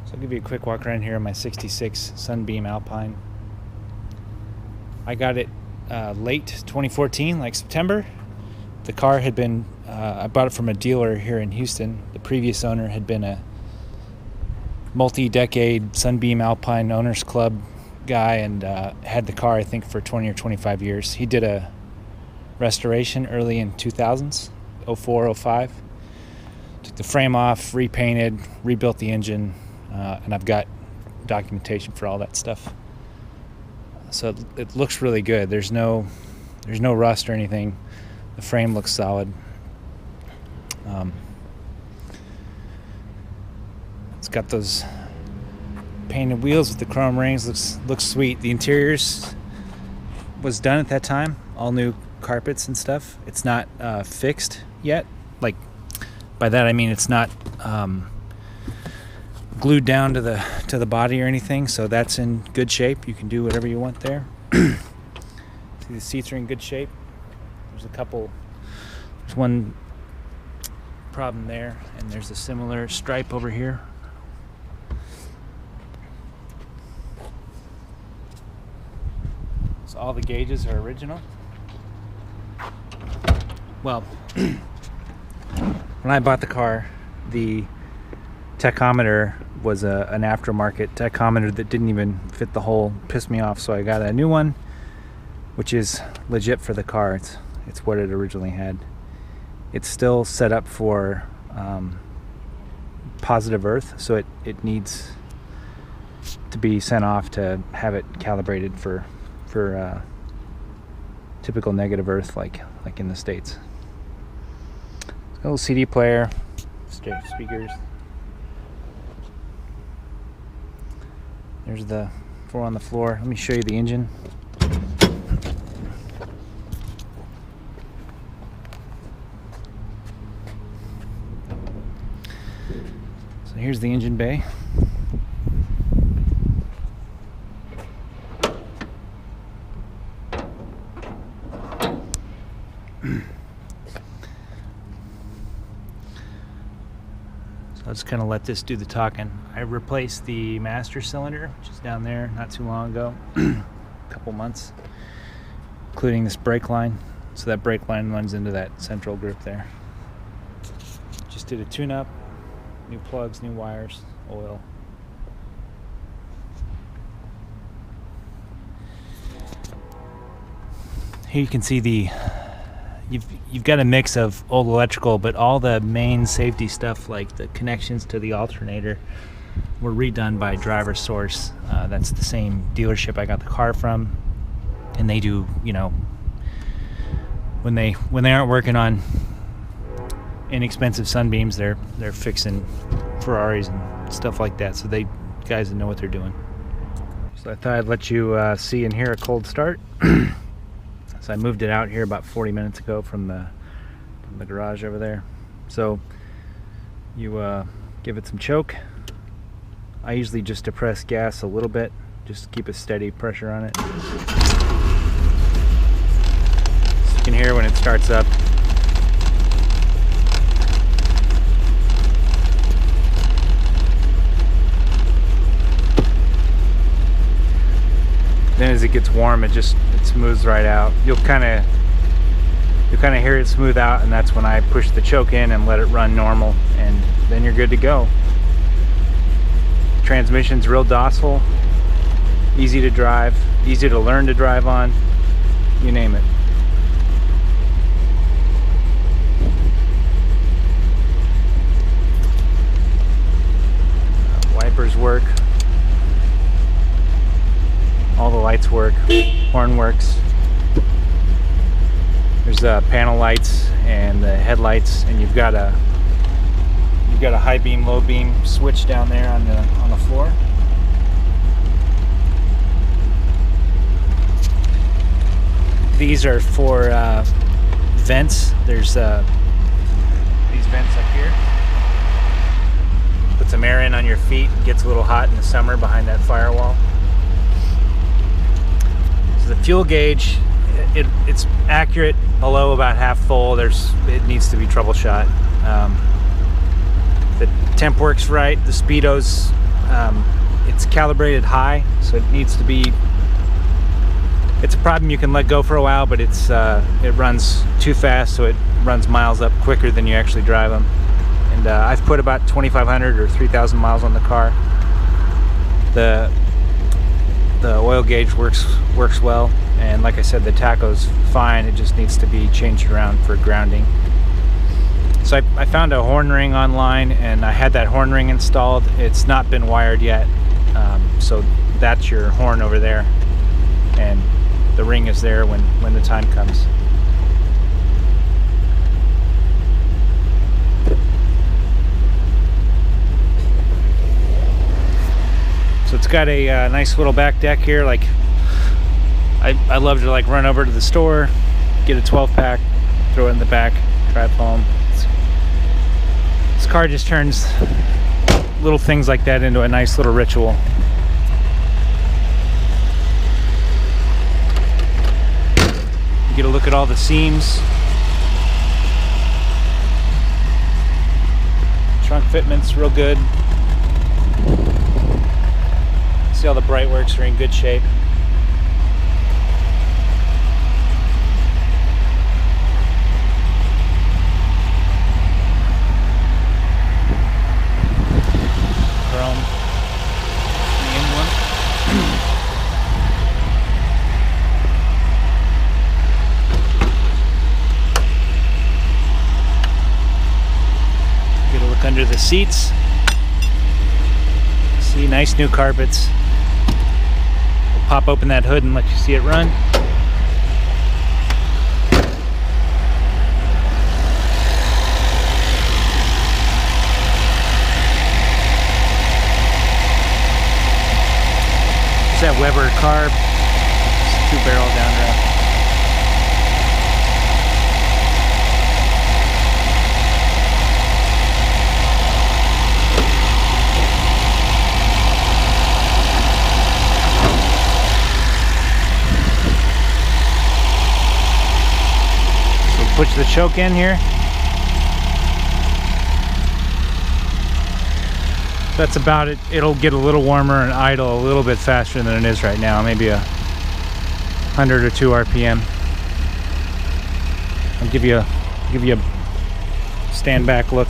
So I'll give you a quick walk around here on my 66 Sunbeam Alpine. I got it late 2014, like September. The car had been, I bought it from a dealer here in Houston. The previous owner had been a multi-decade Sunbeam Alpine Owners Club guy and had the car, I think, for 20 or 25 years. He did a restoration early in 2000s, 04, 05. Took the frame off, repainted, rebuilt the engine, and I've got documentation for all that stuff. So it looks really good. There's no rust or anything. The frame looks solid. It's got those painted wheels with the chrome rings. Looks sweet. The interiors was done at that time. All new carpets and stuff. It's not fixed yet. Like, by that I mean it's not glued down to the body or anything, so that's in good shape. You can do whatever you want there. See, the seats are in good shape. There's one problem there, and there's a similar stripe over here. So all the gauges are original. Well, when I bought the car, the tachometer was an aftermarket tachometer that didn't even fit the hole. Pissed me off, so I got a new one, which is legit for the car. It's what it originally had. It's still set up for positive earth, so it needs to be sent off to have it calibrated for typical negative earth, like in the States. It's got a little CD player, speakers. There's the four on the floor. Let me show you the engine. So here's the engine bay. I'll just kind of let this do the talking. I replaced the master cylinder, which is down there, not too long ago, a couple months, including this brake line. So that brake line runs into that central group there. Just did a tune-up, new plugs, new wires, oil. Here you can see you've got a mix of old electrical, but all the main safety stuff, like the connections to the alternator, were redone by Driver Source. That's the same dealership I got the car from, and they do, when they aren't working on inexpensive Sunbeams, they're fixing Ferraris and stuff like that. So they guys that know what they're doing. So I thought I'd let you see and hear a cold start. So I moved it out here about 40 minutes ago from the garage over there. So you give it some choke. I usually just depress gas a little bit, just keep a steady pressure on it. So you can hear when it starts up. Then as it gets warm, it smooths right out. You'll kind of hear it smooth out, and that's when I push the choke in and let it run normal, and then you're good to go. Transmission's real docile, easy to drive, easy to learn to drive on, you name it. Wipers work. All the lights work, horn works. There's panel lights and the headlights, and you've got a high beam, low beam switch down there on the floor. These are for vents. There's these vents up here. Put some air in on your feet. It gets a little hot in the summer behind that firewall. The fuel gauge, it's accurate below about half full. It needs to be troubleshot. The temp works right. The speedo's It's calibrated high, so it needs to be. It's a problem you can let go for a while, but it runs too fast, so it runs miles up quicker than you actually drive them. And I've put about 2,500 or 3,000 miles on the car. The oil gauge works well, and like I said, the tacho's fine. It just needs to be changed around for grounding. So I found a horn ring online, and I had that horn ring installed. It's not been wired yet, so that's your horn over there, and the ring is there when the time comes. So it's got a nice little back deck here. Like I love to like run over to the store, get a 12-pack, throw it in the back, drive home. This car just turns little things like that into a nice little ritual. You get a look at all the seams. Trunk fitment's real good. See all the bright works are in good shape. Chrome in one. Get a look under the seats. See, nice new carpets. Pop open that hood and let you see it run. It's that Weber carb. It's 2-barrel downdraft. Push the choke in here. That's about it. It'll get a little warmer and idle a little bit faster than it is right now, maybe 100 or 2 RPM. I'll give you a stand back look.